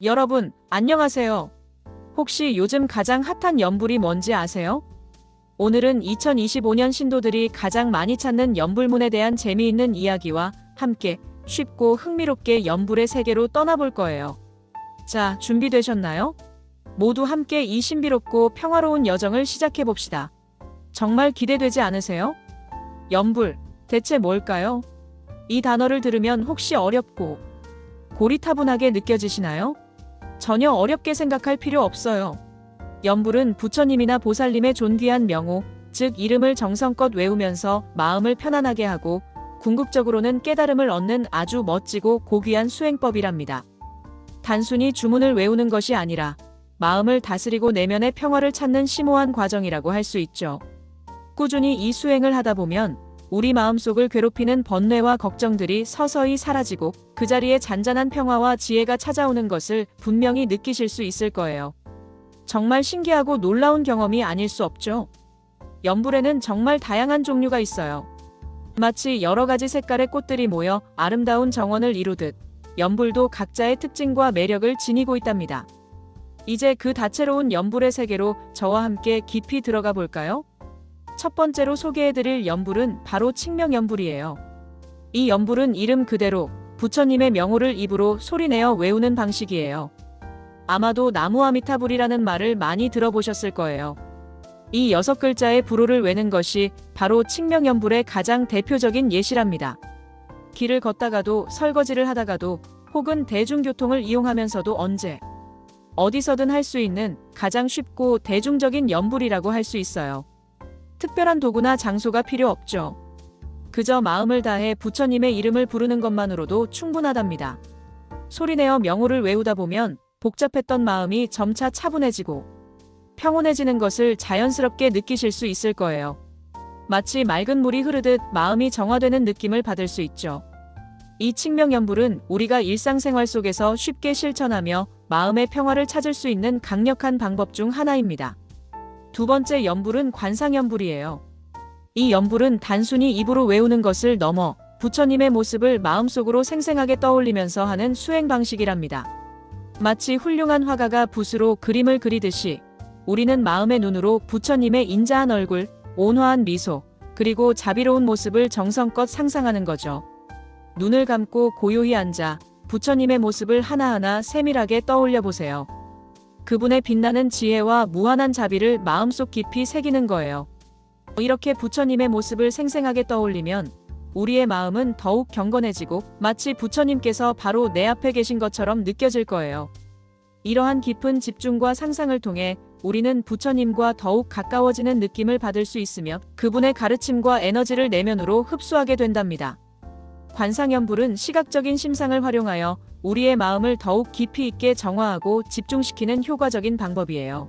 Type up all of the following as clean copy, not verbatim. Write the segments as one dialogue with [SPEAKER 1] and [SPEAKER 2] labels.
[SPEAKER 1] 여러분, 안녕하세요. 혹시 요즘 가장 핫한 연불이 뭔지 아세요? 오늘은 2025년 신도들이 가장 많이 찾는 연불문에 대한 재미있는 이야기와 함께 쉽고 흥미롭게 연불의 세계로 떠나볼 거예요. 자, 준비되셨나요? 모두 함께 이 신비롭고 평화로운 여정을 시작해봅시다. 정말 기대되지 않으세요? 연불, 대체 뭘까요? 이 단어를 들으면 혹시 어렵고 고리타분하게 느껴지시나요? 전혀 어렵게 생각할 필요 없어요. 연불은 부처님이나 보살님의 존귀한 명호, 즉 이름을 정성껏 외우면서 마음을 편안하게 하고 궁극적으로는 깨달음을 얻는 아주 멋지고 고귀한 수행법이랍니다. 단순히 주문을 외우는 것이 아니라 마음을 다스리고 내면의 평화를 찾는 심오한 과정이라고 할 수 있죠. 꾸준히 이 수행을 하다 보면 우리 마음속을 괴롭히는 번뇌와 걱정들이 서서히 사라지고 그 자리에 잔잔한 평화와 지혜가 찾아오는 것을 분명히 느끼실 수 있을 거예요. 정말 신기하고 놀라운 경험이 아닐 수 없죠. 연불에는 정말 다양한 종류가 있어요. 마치 여러 가지 색깔의 꽃들이 모여 아름다운 정원을 이루듯 연불도 각자의 특징과 매력을 지니고 있답니다. 이제 그 다채로운 연불의 세계로 저와 함께 깊이 들어가 볼까요? 첫 번째로 소개해드릴 연불은 바로 칭명연불이에요. 이 연불은 이름 그대로 부처님의 명호를 입으로 소리내어 외우는 방식이에요. 아마도 나무아미타불이라는 말을 많이 들어보셨을 거예요. 이 6글자의 불호를 외는 것이 바로 칭명연불의 가장 대표적인 예시랍니다. 길을 걷다가도 설거지를 하다가도 혹은 대중교통을 이용하면서도 언제 어디서든 할 수 있는 가장 쉽고 대중적인 연불이라고 할 수 있어요. 특별한 도구나 장소가 필요 없죠. 그저 마음을 다해 부처님의 이름을 부르는 것만으로도 충분하답니다. 소리내어 명호를 외우다 보면 복잡했던 마음이 점차 차분해지고 평온해지는 것을 자연스럽게 느끼실 수 있을 거예요. 마치 맑은 물이 흐르듯 마음이 정화되는 느낌을 받을 수 있죠. 이 칭명연불은 우리가 일상생활 속에서 쉽게 실천하며 마음의 평화를 찾을 수 있는 강력한 방법 중 하나입니다. 두 번째 연불은 관상연불이에요. 이 연불은 단순히 입으로 외우는 것을 넘어 부처님의 모습을 마음속으로 생생하게 떠올리면서 하는 수행 방식이랍니다. 마치 훌륭한 화가가 붓으로 그림을 그리듯이 우리는 마음의 눈으로 부처님의 인자한 얼굴, 온화한 미소, 그리고 자비로운 모습을 정성껏 상상하는 거죠. 눈을 감고 고요히 앉아 부처님의 모습을 하나하나 세밀하게 떠올려 보세요. 그분의 빛나는 지혜와 무한한 자비를 마음속 깊이 새기는 거예요. 이렇게 부처님의 모습을 생생하게 떠올리면 우리의 마음은 더욱 경건해지고 마치 부처님께서 바로 내 앞에 계신 것처럼 느껴질 거예요. 이러한 깊은 집중과 상상을 통해 우리는 부처님과 더욱 가까워지는 느낌을 받을 수 있으며 그분의 가르침과 에너지를 내면으로 흡수하게 된답니다. 관상연불은 시각적인 심상을 활용하여 우리의 마음을 더욱 깊이 있게 정화하고 집중시키는 효과적인 방법이에요.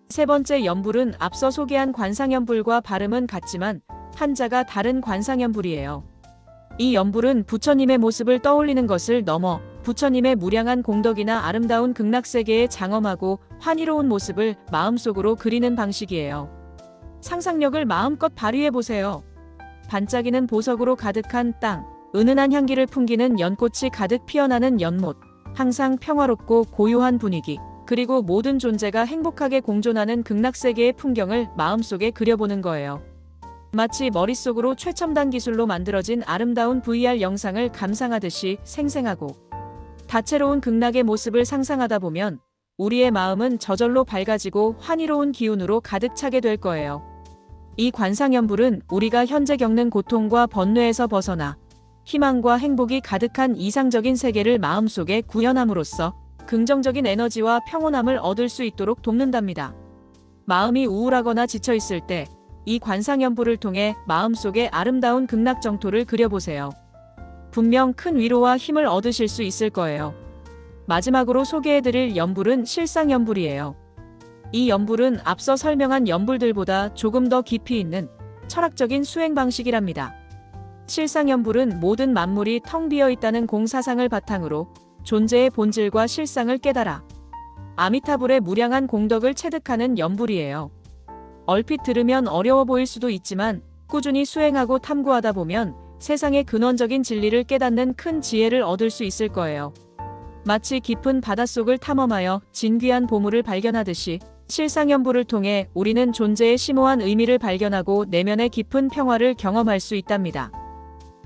[SPEAKER 1] 세 번째 연불은 앞서 소개한 관상연불과 발음은 같지만 한자가 다른 관상연불이에요. 이 연불은 부처님의 모습을 떠올리는 것을 넘어 부처님의 무량한 공덕이나 아름다운 극락세계의 장엄하고 환희로운 모습을 마음속으로 그리는 방식이에요. 상상력을 마음껏 발휘해보세요. 반짝이는 보석으로 가득한 땅, 은은한 향기를 풍기는 연꽃이 가득 피어나는 연못, 항상 평화롭고 고요한 분위기, 그리고 모든 존재가 행복하게 공존하는 극락세계의 풍경을 마음속에 그려보는 거예요. 마치 머릿속으로 최첨단 기술로 만들어진 아름다운 VR 영상을 감상하듯이 생생하고 다채로운 극락의 모습을 상상하다 보면 우리의 마음은 저절로 밝아지고 환희로운 기운으로 가득 차게 될 거예요. 이 관상연불은 우리가 현재 겪는 고통과 번뇌에서 벗어나 희망과 행복이 가득한 이상적인 세계를 마음속에 구현함으로써 긍정적인 에너지와 평온함을 얻을 수 있도록 돕는답니다. 마음이 우울하거나 지쳐있을 때 이 관상연불을 통해 마음속에 아름다운 극락정토를 그려보세요. 분명 큰 위로와 힘을 얻으실 수 있을 거예요. 마지막으로 소개해드릴 연불은 실상연불이에요. 이 연불은 앞서 설명한 연불들보다 조금 더 깊이 있는 철학적인 수행 방식이랍니다. 실상연불은 모든 만물이 텅 비어 있다는 공사상을 바탕으로 존재의 본질과 실상을 깨달아 아미타불의 무량한 공덕을 체득하는 연불이에요. 얼핏 들으면 어려워 보일 수도 있지만 꾸준히 수행하고 탐구하다 보면 세상의 근원적인 진리를 깨닫는 큰 지혜를 얻을 수 있을 거예요. 마치 깊은 바닷속을 탐험하여 진귀한 보물을 발견하듯이 실상연불을 통해 우리는 존재의 심오한 의미를 발견하고 내면의 깊은 평화를 경험할 수 있답니다.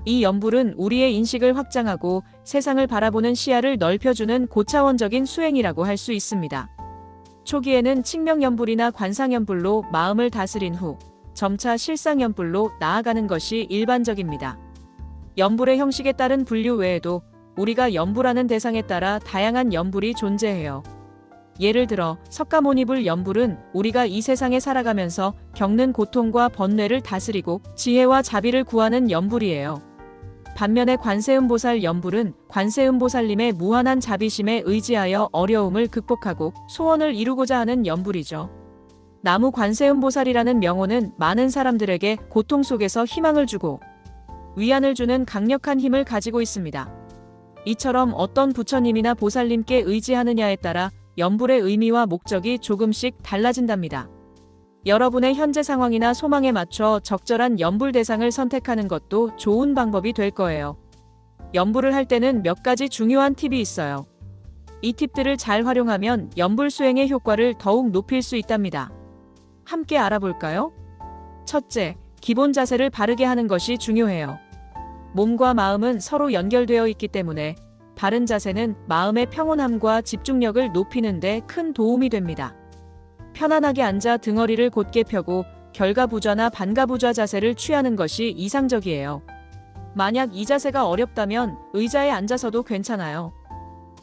[SPEAKER 1] 이 연불은 우리의 인식을 확장하고 세상을 바라보는 시야를 넓혀주는 고차원적인 수행이라고 할 수 있습니다. 초기에는 칙명연불이나 관상연불로 마음을 다스린 후 점차 실상연불로 나아가는 것이 일반적입니다. 연불의 형식에 따른 분류 외에도 우리가 연불하는 대상에 따라 다양한 연불이 존재해요. 예를 들어 석가모니불 연불은 우리가 이 세상에 살아가면서 겪는 고통과 번뇌를 다스리고 지혜와 자비를 구하는 연불이에요. 반면에 관세음보살 연불은 관세음보살님의 무한한 자비심에 의지하여 어려움을 극복하고 소원을 이루고자 하는 연불이죠. 나무 관세음보살이라는 명호는 많은 사람들에게 고통 속에서 희망을 주고 위안을 주는 강력한 힘을 가지고 있습니다. 이처럼 어떤 부처님이나 보살님께 의지하느냐에 따라 연불의 의미와 목적이 조금씩 달라진답니다. 여러분의 현재 상황이나 소망에 맞춰 적절한 연불 대상을 선택하는 것도 좋은 방법이 될 거예요. 연불을 할 때는 몇 가지 중요한 팁이 있어요. 이 팁들을 잘 활용하면 연불 수행의 효과를 더욱 높일 수 있답니다. 함께 알아볼까요? 첫째, 기본 자세를 바르게 하는 것이 중요해요. 몸과 마음은 서로 연결되어 있기 때문에 바른 자세는 마음의 평온함과 집중력을 높이는 데 큰 도움이 됩니다. 편안하게 앉아 등허리를 곧게 펴고 결가부좌나 반가부좌 자세를 취하는 것이 이상적이에요. 만약 이 자세가 어렵다면 의자에 앉아서도 괜찮아요.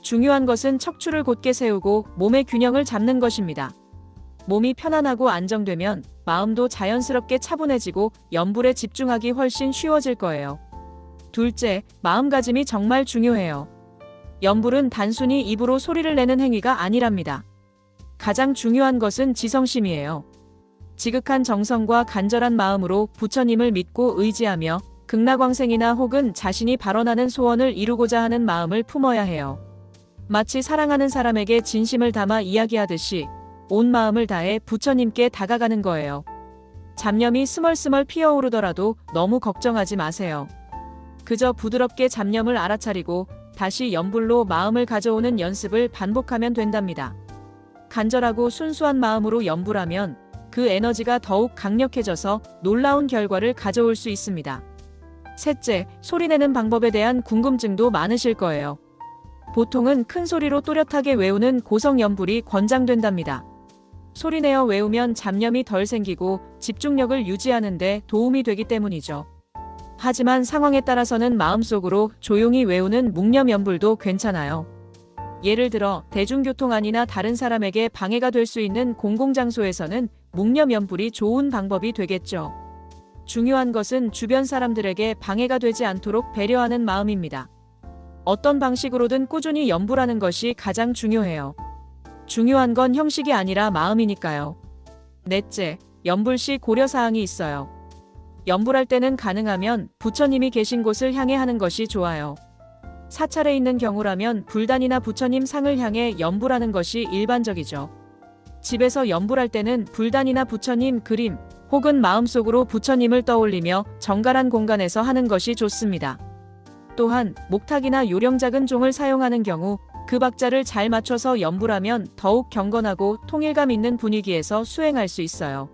[SPEAKER 1] 중요한 것은 척추를 곧게 세우고 몸의 균형을 잡는 것입니다. 몸이 편안하고 안정되면 마음도 자연스럽게 차분해지고 연불에 집중하기 훨씬 쉬워질 거예요. 둘째, 마음가짐이 정말 중요해요. 연불은 단순히 입으로 소리를 내는 행위가 아니랍니다. 가장 중요한 것은 지성심이에요. 지극한 정성과 간절한 마음으로 부처님을 믿고 의지하며 극락왕생이나 혹은 자신이 발언하는 소원을 이루고자 하는 마음을 품어야 해요. 마치 사랑하는 사람에게 진심을 담아 이야기하듯이 온 마음을 다해 부처님께 다가가는 거예요. 잡념이 스멀스멀 피어오르더라도 너무 걱정하지 마세요. 그저 부드럽게 잡념을 알아차리고 다시 연불로 마음을 가져오는 연습을 반복하면 된답니다. 간절하고 순수한 마음으로 연불하면 그 에너지가 더욱 강력해져서 놀라운 결과를 가져올 수 있습니다. 셋째, 소리내는 방법에 대한 궁금증도 많으실 거예요. 보통은 큰 소리로 또렷하게 외우는 고성 연불이 권장된답니다. 소리내어 외우면 잡념이 덜 생기고 집중력을 유지하는 데 도움이 되기 때문이죠. 하지만 상황에 따라서는 마음속으로 조용히 외우는 묵념 연불도 괜찮아요. 예를 들어 대중교통 안이나 다른 사람에게 방해가 될 수 있는 공공장소에서는 묵념 연불이 좋은 방법이 되겠죠. 중요한 것은 주변 사람들에게 방해가 되지 않도록 배려하는 마음입니다. 어떤 방식으로든 꾸준히 연불하는 것이 가장 중요해요. 중요한 건 형식이 아니라 마음이니까요. 넷째, 연불 시 고려사항이 있어요. 연불할 때는 가능하면 부처님이 계신 곳을 향해 하는 것이 좋아요. 사찰에 있는 경우라면 불단이나 부처님 상을 향해 연불하는 것이 일반적이죠. 집에서 연불할 때는 불단이나 부처님 그림 혹은 마음속으로 부처님을 떠올리며 정갈한 공간에서 하는 것이 좋습니다. 또한 목탁이나 요령 작은 종을 사용하는 경우 그 박자를 잘 맞춰서 연불하면 더욱 경건하고 통일감 있는 분위기에서 수행할 수 있어요.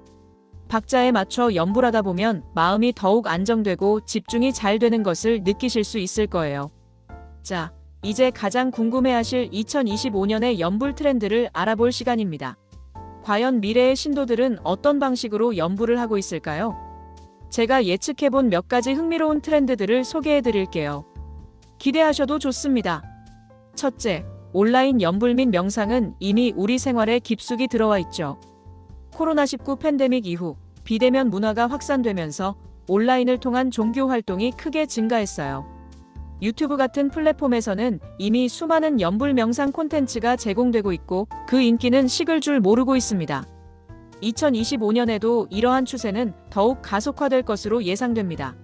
[SPEAKER 1] 박자에 맞춰 연불하다 보면 마음이 더욱 안정되고 집중이 잘 되는 것을 느끼실 수 있을 거예요. 자, 이제 가장 궁금해하실 2025년의 연불 트렌드를 알아볼 시간입니다. 과연 미래의 신도들은 어떤 방식으로 연불을 하고 있을까요? 제가 예측해본 몇 가지 흥미로운 트렌드들을 소개해 드릴게요. 기대하셔도 좋습니다. 첫째, 온라인 연불 및 명상은 이미 우리 생활에 깊숙이 들어와 있죠. 코로나19 팬데믹 이후 비대면 문화가 확산되면서 온라인을 통한 종교 활동이 크게 증가했어요. 유튜브 같은 플랫폼에서는 이미 수많은 연불 명상 콘텐츠가 제공되고 있고 그 인기는 식을 줄 모르고 있습니다. 2025년에도 이러한 추세는 더욱 가속화될 것으로 예상됩니다.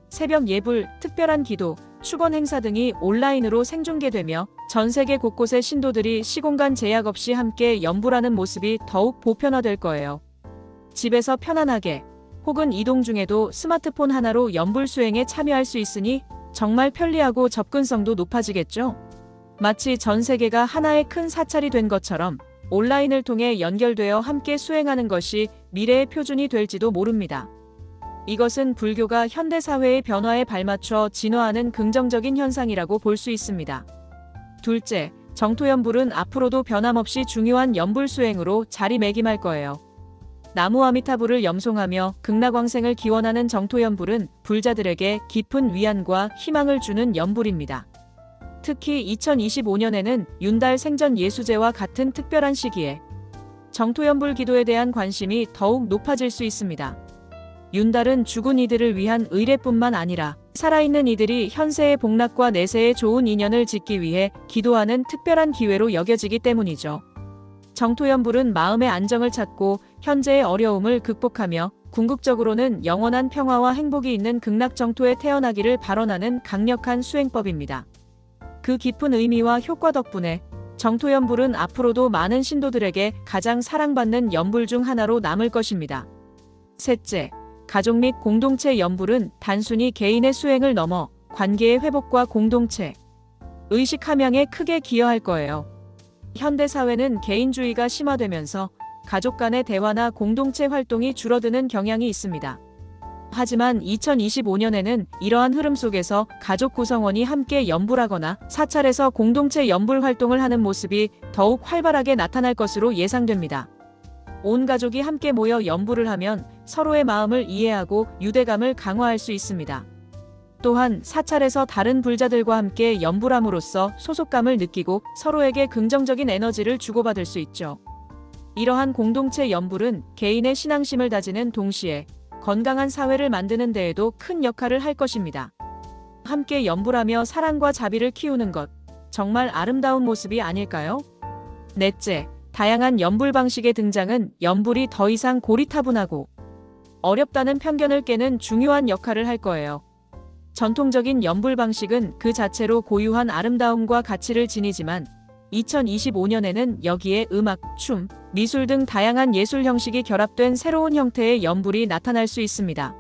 [SPEAKER 1] 새벽 예불, 특별한 기도, 축원 행사 등이 온라인으로 생중계되며 전 세계 곳곳의 신도들이 시공간 제약 없이 함께 연불하는 모습이 더욱 보편화될 거예요. 집에서 편안하게 혹은 이동 중에도 스마트폰 하나로 연불 수행에 참여할 수 있으니 정말 편리하고 접근성도 높아지겠죠? 마치 전 세계가 하나의 큰 사찰이 된 것처럼 온라인을 통해 연결되어 함께 수행하는 것이 미래의 표준이 될지도 모릅니다. 이것은 불교가 현대사회의 변화에 발맞춰 진화하는 긍정적인 현상이라고 볼 수 있습니다. 둘째, 정토연불은 앞으로도 변함없이 중요한 연불 수행으로 자리매김할 거예요. 나무 아미타불을 염송하며 극락왕생을 기원하는 정토연불은 불자들에게 깊은 위안과 희망을 주는 연불입니다. 특히 2025년에는 윤달 생전 예수제와 같은 특별한 시기에 정토연불 기도에 대한 관심이 더욱 높아질 수 있습니다. 윤달은 죽은 이들을 위한 의례뿐만 아니라 살아있는 이들이 현세의 복락과 내세의 좋은 인연을 짓기 위해 기도하는 특별한 기회로 여겨지기 때문이죠. 정토연불은 마음의 안정을 찾고 현재의 어려움을 극복하며 궁극적으로는 영원한 평화와 행복이 있는 극락정토에 태어나기를 발언하는 강력한 수행법입니다. 그 깊은 의미와 효과 덕분에 정토연불은 앞으로도 많은 신도들에게 가장 사랑받는 연불 중 하나로 남을 것입니다. 셋째, 가족 및 공동체 연불은 단순히 개인의 수행을 넘어 관계의 회복과 공동체, 의식 함양에 크게 기여할 거예요. 현대사회는 개인주의가 심화되면서 가족 간의 대화나 공동체 활동이 줄어드는 경향이 있습니다. 하지만 2025년에는 이러한 흐름 속에서 가족 구성원이 함께 연불하거나 사찰에서 공동체 연불 활동을 하는 모습이 더욱 활발하게 나타날 것으로 예상됩니다. 온 가족이 함께 모여 연불을 하면 서로의 마음을 이해하고 유대감을 강화할 수 있습니다. 또한 사찰에서 다른 불자들과 함께 연불함으로써 소속감을 느끼고 서로에게 긍정적인 에너지를 주고받을 수 있죠. 이러한 공동체 연불은 개인의 신앙심을 다지는 동시에 건강한 사회를 만드는 데에도 큰 역할을 할 것입니다. 함께 연불하며 사랑과 자비를 키우는 것, 정말 아름다운 모습이 아닐까요? 넷째, 다양한 연불 방식의 등장은 연불이 더 이상 고리타분하고 어렵다는 편견을 깨는 중요한 역할을 할 거예요. 전통적인 연불 방식은 그 자체로 고유한 아름다움과 가치를 지니지만 2025년에는 여기에 음악, 춤, 미술 등 다양한 예술 형식이 결합된 새로운 형태의 연불이 나타날 수 있습니다.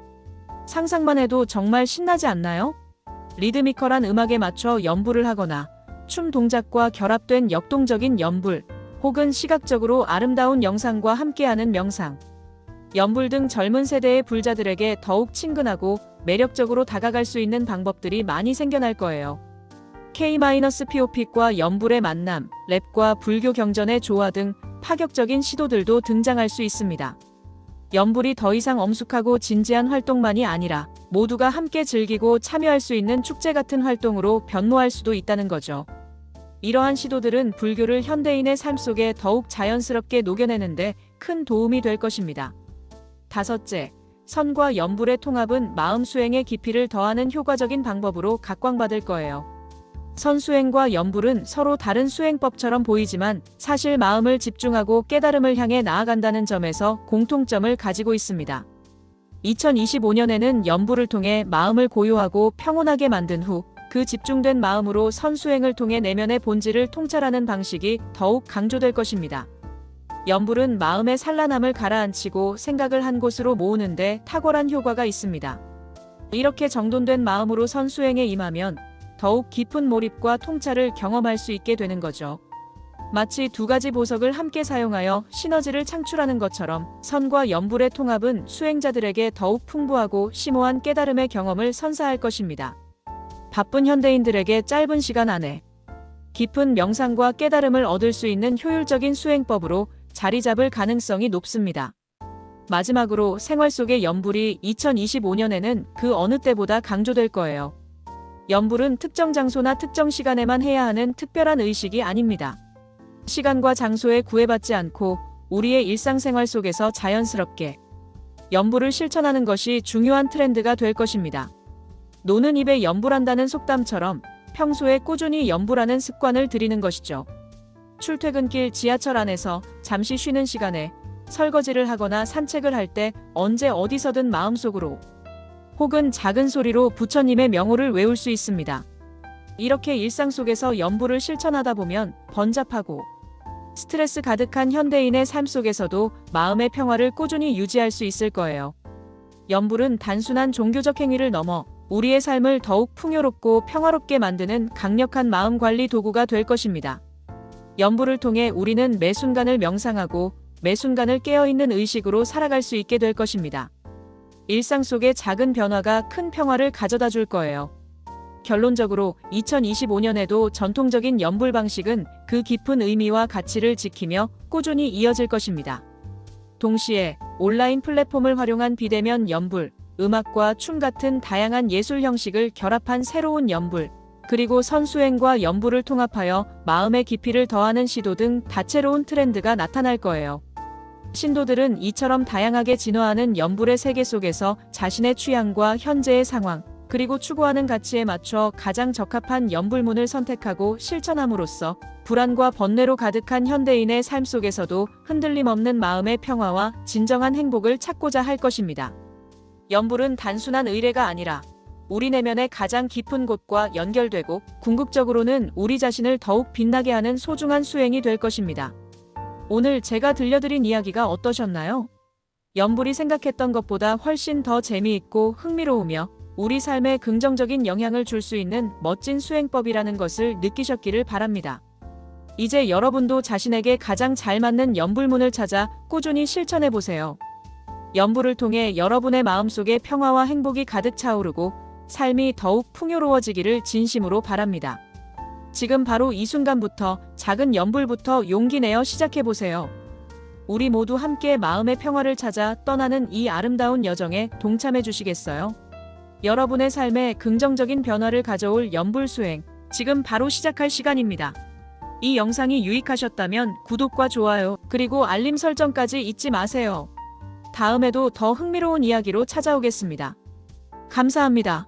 [SPEAKER 1] 상상만 해도 정말 신나지 않나요? 리드미컬한 음악에 맞춰 연불을 하거나 춤 동작과 결합된 역동적인 연불, 혹은 시각적으로 아름다운 영상과 함께하는 명상, 연불 등 젊은 세대의 불자들에게 더욱 친근하고 매력적으로 다가갈 수 있는 방법들이 많이 생겨날 거예요. K-POP과 연불의 만남, 랩과 불교 경전의 조화 등 파격적인 시도들도 등장할 수 있습니다. 연불이 더 이상 엄숙하고 진지한 활동만이 아니라 모두가 함께 즐기고 참여할 수 있는 축제 같은 활동으로 변모할 수도 있다는 거죠. 이러한 시도들은 불교를 현대인의 삶 속에 더욱 자연스럽게 녹여내는데 큰 도움이 될 것입니다. 다섯째, 선과 연불의 통합은 마음 수행의 깊이를 더하는 효과적인 방법으로 각광받을 거예요. 선수행과 연불은 서로 다른 수행법처럼 보이지만 사실 마음을 집중하고 깨달음을 향해 나아간다는 점에서 공통점을 가지고 있습니다. 2025년에는 연불을 통해 마음을 고요하고 평온하게 만든 후 그 집중된 마음으로 선수행을 통해 내면의 본질을 통찰하는 방식이 더욱 강조될 것입니다. 연불은 마음의 산란함을 가라앉히고 생각을 한 곳으로 모으는데 탁월한 효과가 있습니다. 이렇게 정돈된 마음으로 선수행에 임하면 더욱 깊은 몰입과 통찰을 경험할 수 있게 되는 거죠. 마치 두 가지 보석을 함께 사용하여 시너지를 창출하는 것처럼 선과 연불의 통합은 수행자들에게 더욱 풍부하고 심오한 깨달음의 경험을 선사할 것입니다. 바쁜 현대인들에게 짧은 시간 안에 깊은 명상과 깨달음을 얻을 수 있는 효율적인 수행법으로 자리 잡을 가능성이 높습니다. 마지막으로 생활 속의 연불이 2025년에는 그 어느 때보다 강조될 거예요. 연불은 특정 장소나 특정 시간에만 해야 하는 특별한 의식이 아닙니다. 시간과 장소에 구애받지 않고 우리의 일상생활 속에서 자연스럽게 연불을 실천하는 것이 중요한 트렌드가 될 것입니다. 노는 입에 연불한다는 속담처럼 평소에 꾸준히 연불하는 습관을 들이는 것이죠. 출퇴근길 지하철 안에서 잠시 쉬는 시간에 설거지를 하거나 산책을 할 때 언제 어디서든 마음속으로 혹은 작은 소리로 부처님의 명호를 외울 수 있습니다. 이렇게 일상 속에서 연불을 실천하다 보면 번잡하고 스트레스 가득한 현대인의 삶 속에서도 마음의 평화를 꾸준히 유지할 수 있을 거예요. 연불은 단순한 종교적 행위를 넘어 우리의 삶을 더욱 풍요롭고 평화롭게 만드는 강력한 마음 관리 도구가 될 것입니다. 연불을 통해 우리는 매 순간을 명상하고 매 순간을 깨어있는 의식으로 살아갈 수 있게 될 것입니다. 일상 속의 작은 변화가 큰 평화를 가져다 줄 거예요. 결론적으로 2025년에도 전통적인 연불 방식은 그 깊은 의미와 가치를 지키며 꾸준히 이어질 것입니다. 동시에 온라인 플랫폼을 활용한 비대면 연불, 음악과 춤 같은 다양한 예술 형식을 결합한 새로운 연불, 그리고 선수행과 연불을 통합하여 마음의 깊이를 더하는 시도 등 다채로운 트렌드가 나타날 거예요. 신도들은 이처럼 다양하게 진화하는 연불의 세계 속에서 자신의 취향과 현재의 상황, 그리고 추구하는 가치에 맞춰 가장 적합한 연불문을 선택하고 실천함으로써 불안과 번뇌로 가득한 현대인의 삶 속에서도 흔들림 없는 마음의 평화와 진정한 행복을 찾고자 할 것입니다. 연불은 단순한 의례가 아니라 우리 내면의 가장 깊은 곳과 연결되고 궁극적으로는 우리 자신을 더욱 빛나게 하는 소중한 수행이 될 것입니다. 오늘 제가 들려드린 이야기가 어떠셨나요? 연불이 생각했던 것보다 훨씬 더 재미있고 흥미로우며 우리 삶에 긍정적인 영향을 줄 수 있는 멋진 수행법이라는 것을 느끼셨기를 바랍니다. 이제 여러분도 자신에게 가장 잘 맞는 연불문을 찾아 꾸준히 실천해 보세요. 연불을 통해 여러분의 마음속에 평화와 행복이 가득 차오르고 삶이 더욱 풍요로워지기를 진심으로 바랍니다. 지금 바로 이 순간부터 작은 연불부터 용기 내어 시작해 보세요. 우리 모두 함께 마음의 평화를 찾아 떠나는 이 아름다운 여정에 동참해 주시겠어요? 여러분의 삶에 긍정적인 변화를 가져올 연불 수행, 지금 바로 시작할 시간입니다. 이 영상이 유익하셨다면 구독과 좋아요, 그리고 알림 설정까지 잊지 마세요. 다음에도 더 흥미로운 이야기로 찾아오겠습니다. 감사합니다.